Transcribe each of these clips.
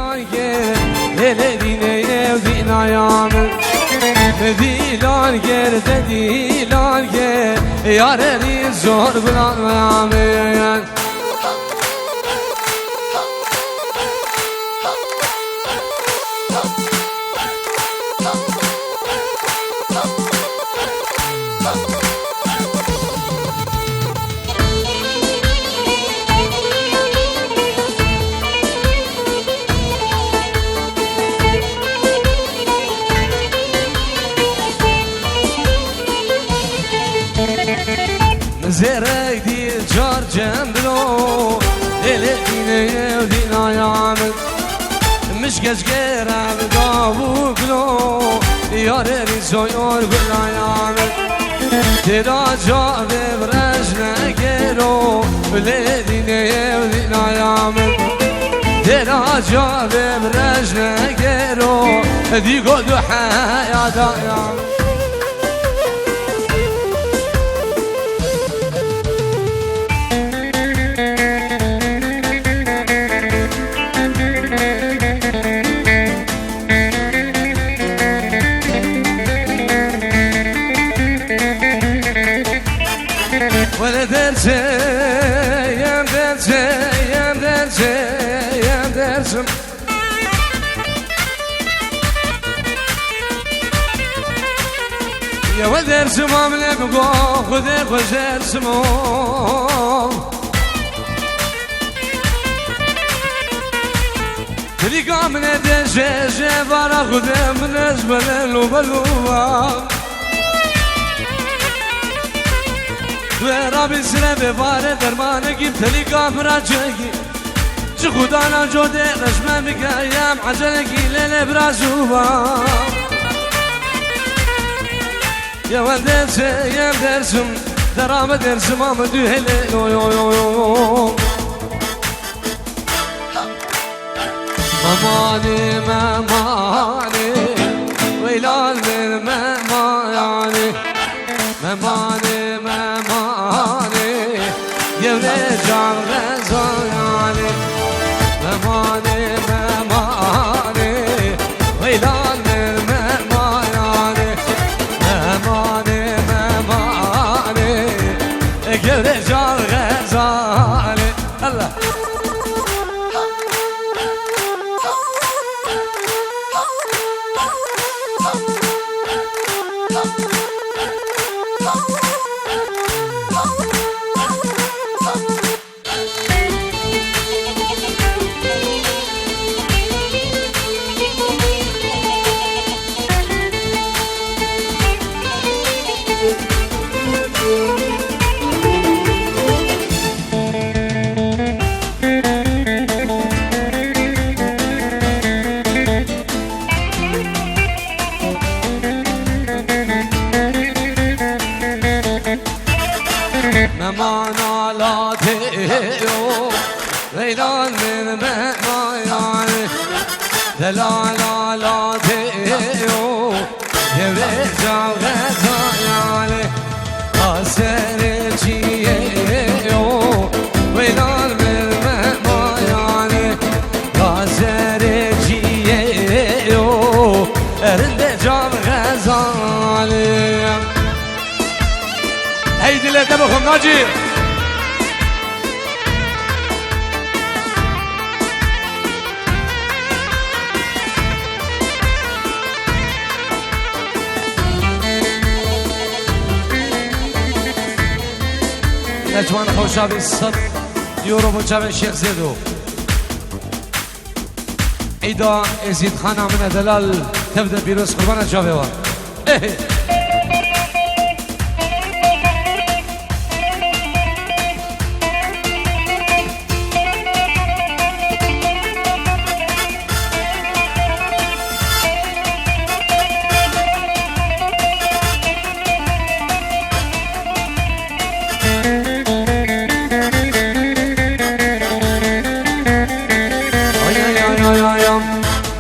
dilan ger hele dine evdin ayağımı dilan ger de dilan ger yareni zor bulanmayamı زرق دی جار جنبلو دلینه دین آیامن مشکش گرم داو گلو یاری زیور گل آیامن ترا جاوه برش نگرو دلینه دین آیامن ترا جاوه برش نگرو دیگو دو حیات آیامن ولا درسي يا درسي يا درسي يا درسم يا ودرس ما من ابقى خذ درسم تلقى من درسي جبار خذ من اسبل وبلوبا رابی سر به باره درمانه گیم تلی کافرا چگی چه خدا نجوده رشمه بگیم عجله گی لیل برازوبا یا ول درسه یم درسم درام درسم آمدو هلی ممانی ممانی ویلال من ممانی ممانی يولي جان غزالي مماني مماني ويلان من مماني مماني مماني يولي جان غزالي الله ممانا لا تيو ويلان من مماياني دلالا لا تيو يرجع غزاياني قاسر جيو ويلان من مماياني قاسر جيو رندجع غزالي هيدي اللي تبخم ناجي نجوان خوشابي الصد يورو بجاب الشيخ زيدو عيدا يزيد خانة من دلال تبدأ بيروس قربان الجاوة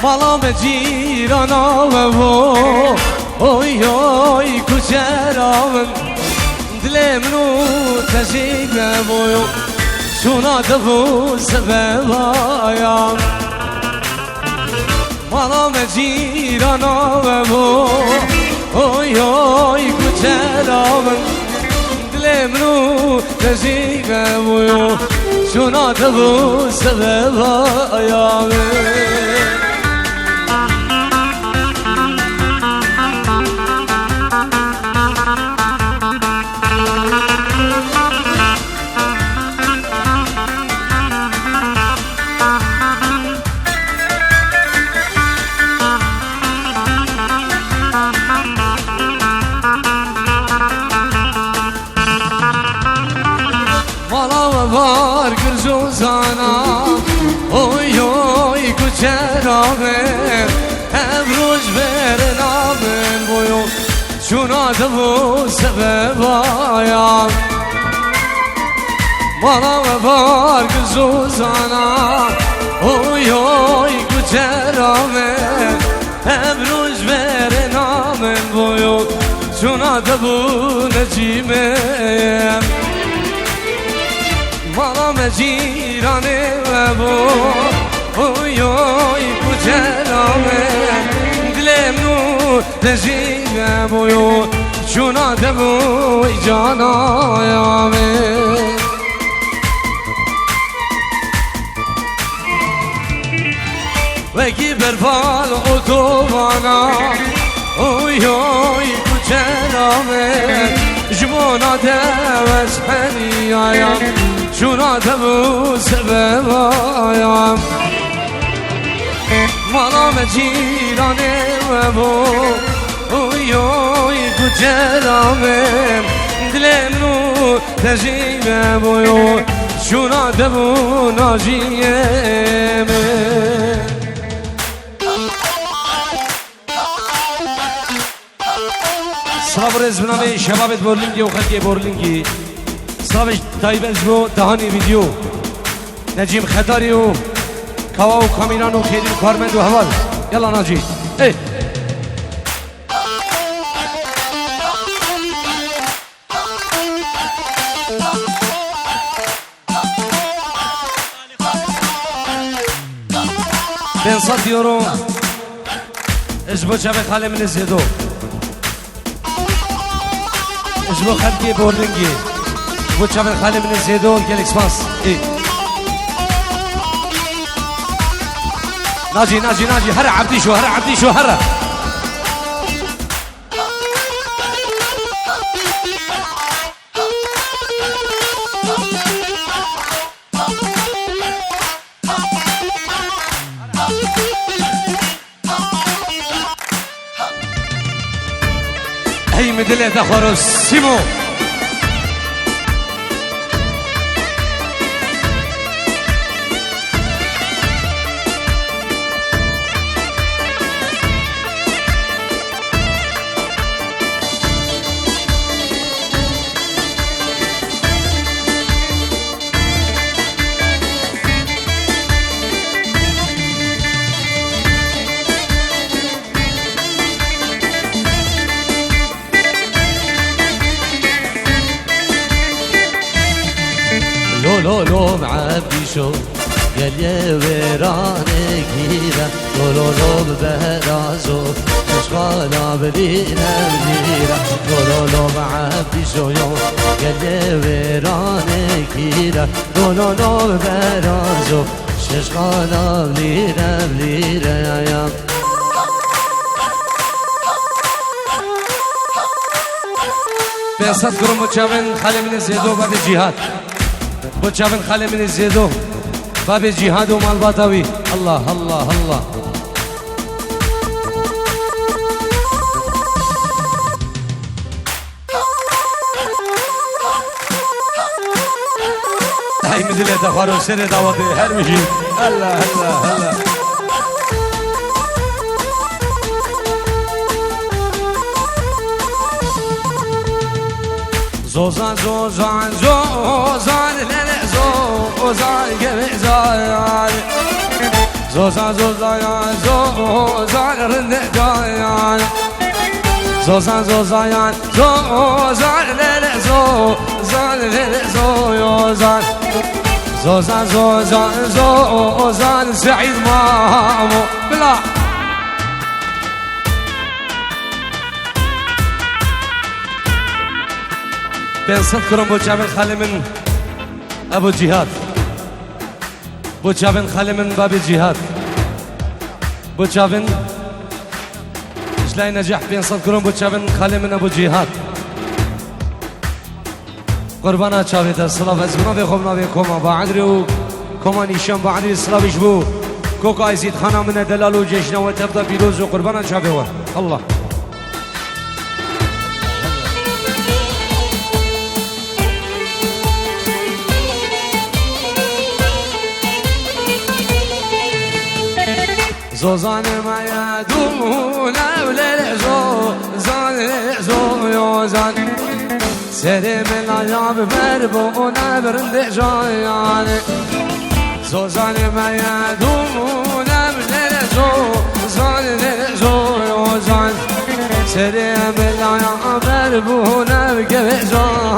مالا به جیرانا و اوی اوی کچراون دل منو تشیک بویو شونا دفو سببایم جیرانا و بو اوی اوی کچلا من دلم رو نزیگه بویو چونات بو سبب آیامه var gırzuzana oy oy kuçeramen evruj verenamen boyu şuna da bu sebebaya bana var gırzuzana oy oy kuçeramen evruj verenamen boyu şuna da bu necimem مالام جیرانه و بو اوی اوی کجلامه دلم نو دجیگه بویو چونا دبوی جانایامه وکی برفال اتوبانا اوی اوی کجلامه جبونا دوز حنیایم شونا دبو سبب آیم مالام جیرانه و بو اوی اوی کجرامه دلم نو تجیبه بویو شونا دبو ناجیمه صبر از بنامه شبابت بورلینگی و خلقی بورلینگی صابش تایب ازمو دهانی ویدیو نجیم خطاری و کوا و کامینان و خیلی و کارمند و حوال یلا ناجی ای بنصد یورو ازبو چه خاله من زیدو ازبو خلقی بورلینگی بو چاون خاله من زیدو گلیکس پاس ای ناجی ناجی ناجی هر عبدی شو هر عبدی شو هر هی مدله تخورو سیمو لو لو معبي شو قال يا ويرانك هيرة لو ببرازو مشغالة بدينا بديرة لو معبي شو يوم قال يا ويرانك هيرة لو ببرازو مشغالة بديرة يا فيصل كرم وشاون خالي من الزيدو باب الجهاد وشاون خالي من الزيدو باب الجهاد ومال باطوي الله الله الله هاي مدلة تخارو سنة دعوتي هرمشي هلا هلا هلا زوزان زوزان زوزان للا زوزان قمزان زوزان زوزان زوزان رندان زوزان زوزان زوزان للا زوزان للا زوزان زوزان زوزان زوزان سعيد مامو بلا 500 كرم بو جابن خالي من ابو جهاد بو جابن خالي من باب الجهاد بو جابن اشلاي نجاح 500 كرم بو جابن خالي من ابو جهاد قربانا چاوید الصلاة ازمنا بخوبنا بکوما با عدری و کما نیشان با عدری الصلاة بشبو کوکا ایزید خانا من دلال و جشنه و تبدا پیروز و قربانا چاوید الله زوزان ما يدومون أولي زوزان زوزان سري من العياب مربون برند جايان زوزان ما يدومون أولي زوزان زوزان سري من العياب مربون بجايان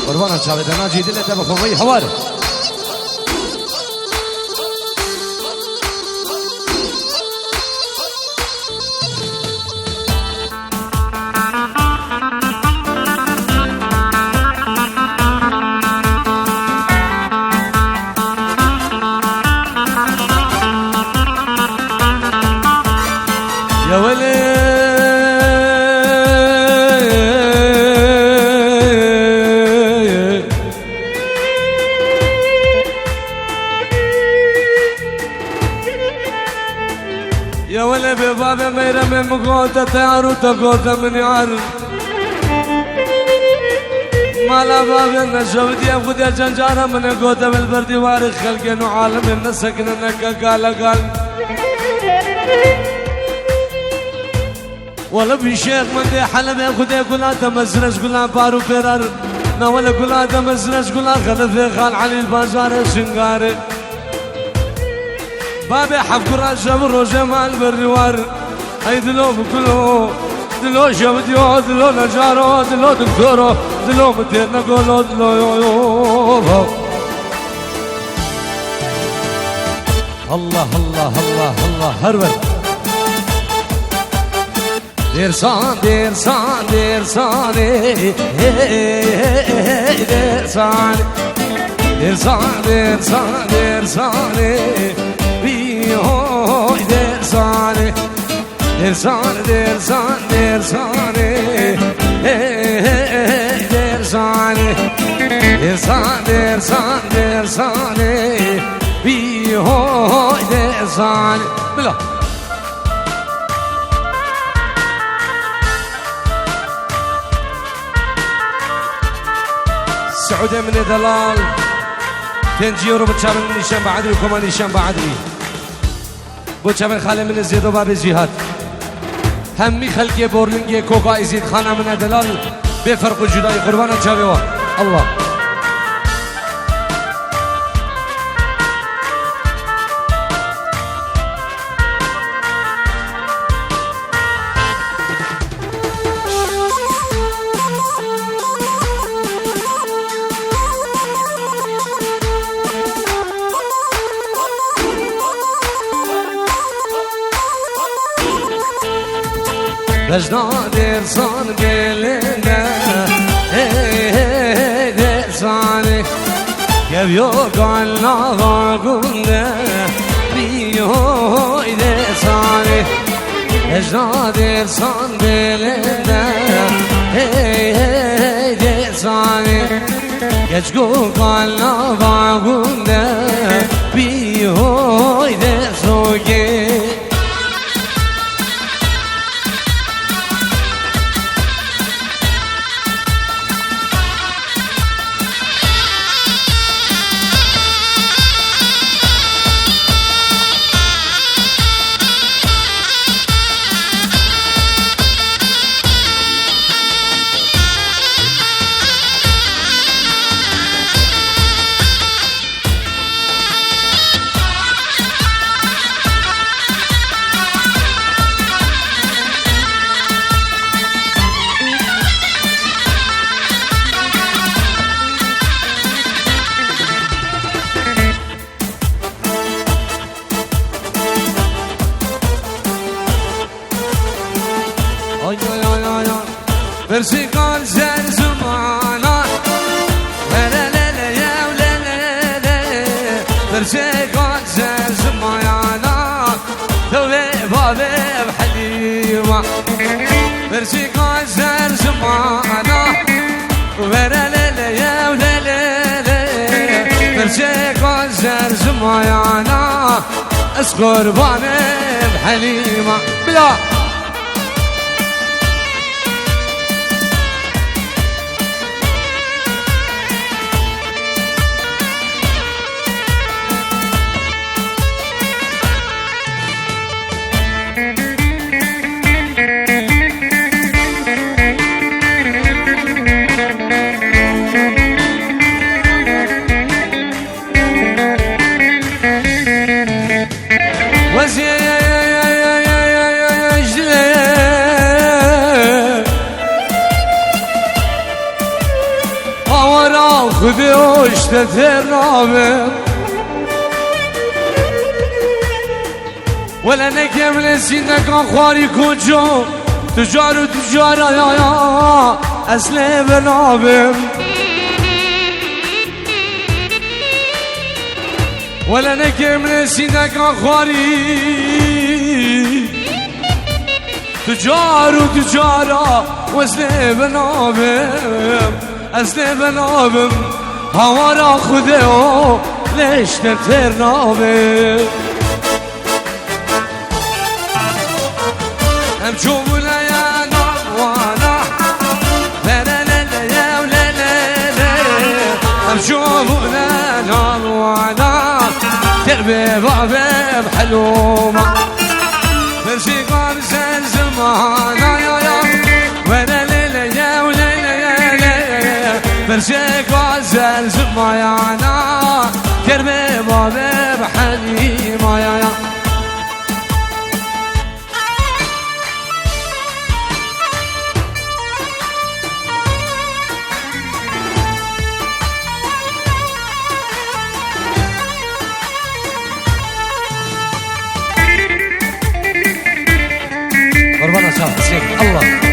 قربانا شابت أنا جيد اللي تبخوي حوار يا ولي يا ولي بباب ميرا من مقوطة تعرو تقوطة من يعر مالا باب النشوة دي أبو دي جنجارة من قوطة بالبردي وارخ خلقين وعالم النسكن نكا قال ولا بشيخ من دي حلب ياخد كلها تمزرش كلها بارو بيرار نا ولا كلها تمزرش كلها خلف خال علي البازار شنقار بابي حفكر الشبر وجمال بالروار هاي دلو بكلو دلو شبديو دلو نجارو دلو دكتورو دلو متير نقولو دلو الله الله الله الله هرول درسان درسان درسان درسان درسان درسان درسان بيهوي درسان درسان درسان درسان درسان درسان درسان درسان بيهوي درسان بلا سعودة من دلال تنجيورو بتشامن نيشان بعدري وكمان نيشان بعدري بتشامن خاله من زيد وباب الجهاد همي خلقي بورلنجي كوكا يزيد خانه من دلال بفرق جداي قربان جابوا الله بجنا درسان gelene dersane Gevyo galla vagunde Biyo dersane Bejna dersan gelene dersane Geçgo galla vagunde Biyo dersane برسيقان زر زمانا لا لا لا يا ولا لا لا برسيقان زر زمانا توبي بابي بحليمة برسيقان زر زمانا ولا لا لا يا ولا لا لا برسيقان زر زمانا اسكر بابي بحليمة بلا خذي واشتثرنا ولا نكمل سينك اخواري كنجو تجار وتجار يا اسلي بنابم ولا نكمل سينك اخواري تجار وتجار واسلي بنابم اسلي بنابم هوارا خذه ليش تنترنابم امشوفنا يا نوانا لا لا لا يا ولا لا لا امشوفنا نوانا تربي بابي بحلومة برشيقان زين زمانا يا ولا لا يا ولا لا برشيقان زين زمانا تربي بابي بحليمة يا قربانا شاف حسين الله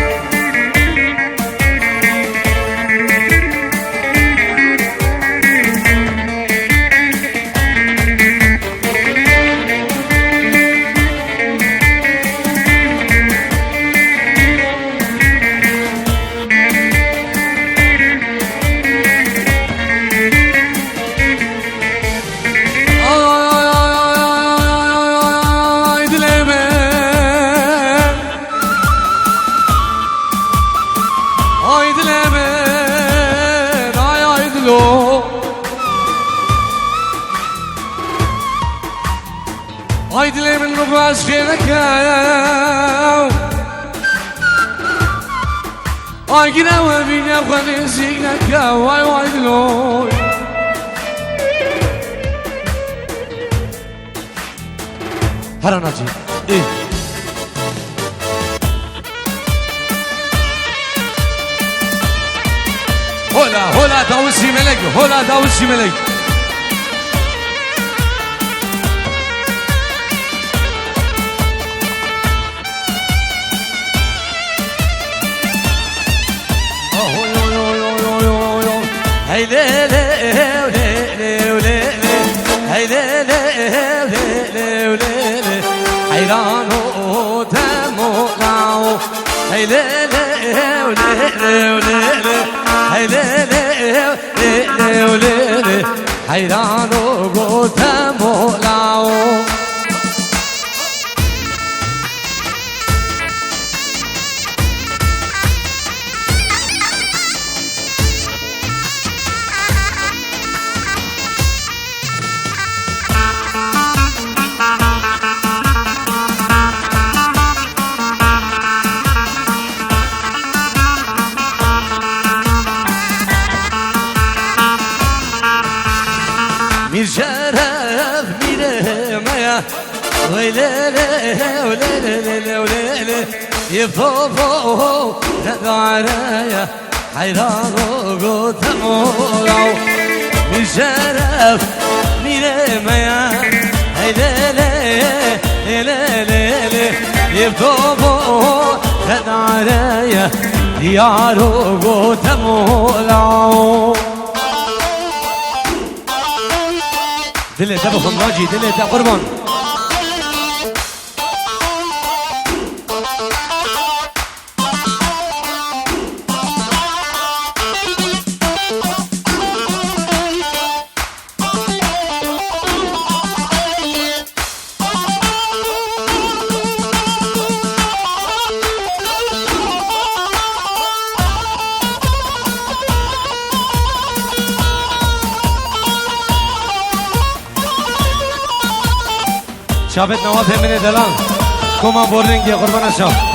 هايد لي من نباس كينك هاي كنا وبينا بخلي سينك هاي وايد لوي هلا ناجي ايه هولا داوسي ملك هولا داوسي ملك هاي ليلة وليلة وليلة هاي ليلة وليلة وليلة حيران ودموعه هاي ليلة وليلة وليلة هاي ليلة وليلة وليلة حيران ودموعه مير شرف مير مايا وليلة وليلة وليلة يفوفو ندعرايا حيران وقتمو مير شرف مير مايا ليلة ليلة يفوفو ندعرايا یارو گوت مولا دل ده بخون ناجی دل ده قربان شابت نواف من دلان كوما بورلينج يا قربان الشاب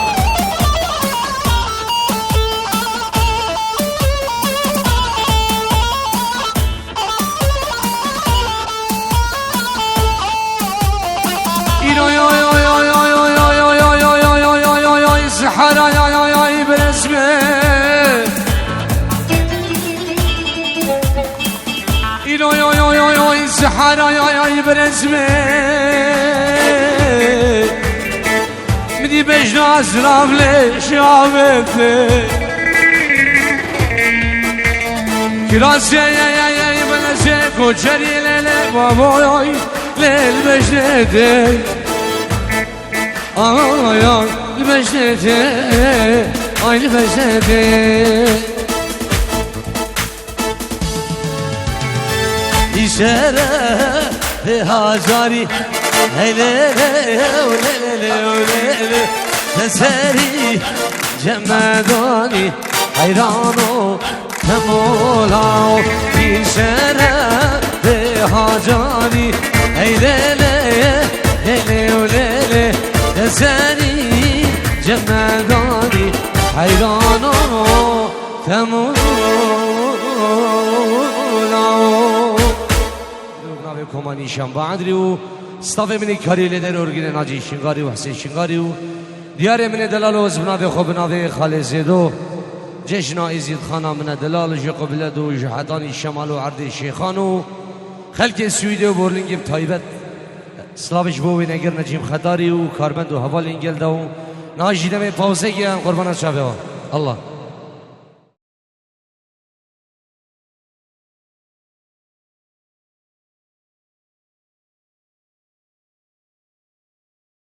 سحرا يا برسمه سحرا يا برسمه مدي بجنا اسراف لي شافته كراسي يا بلسه كوچري ليله بابا ليل بجنته يا البجنته اي البجنته İşere hazari heylele olele teseri cemedani hayrano temola İşere hazari heylele olele teseri cemedani hayrano temola كمانی شنبادری و استاف منی کاری لیدر ارگین ناجی شنگاری و حسین شنگاری و دیار من دلال و زبناوی خوبناوی خالد زیدو جشنا ایزید خانه من دلال جو قبلد و جهتانی شمال و عرض شیخان و خلک سویده و بورلینگیم تایبت سلاوش بوی نگر نجیم خطاری و کاربند و حوال انگل دو ناجی دم پاوزه گیان قربان شبه الله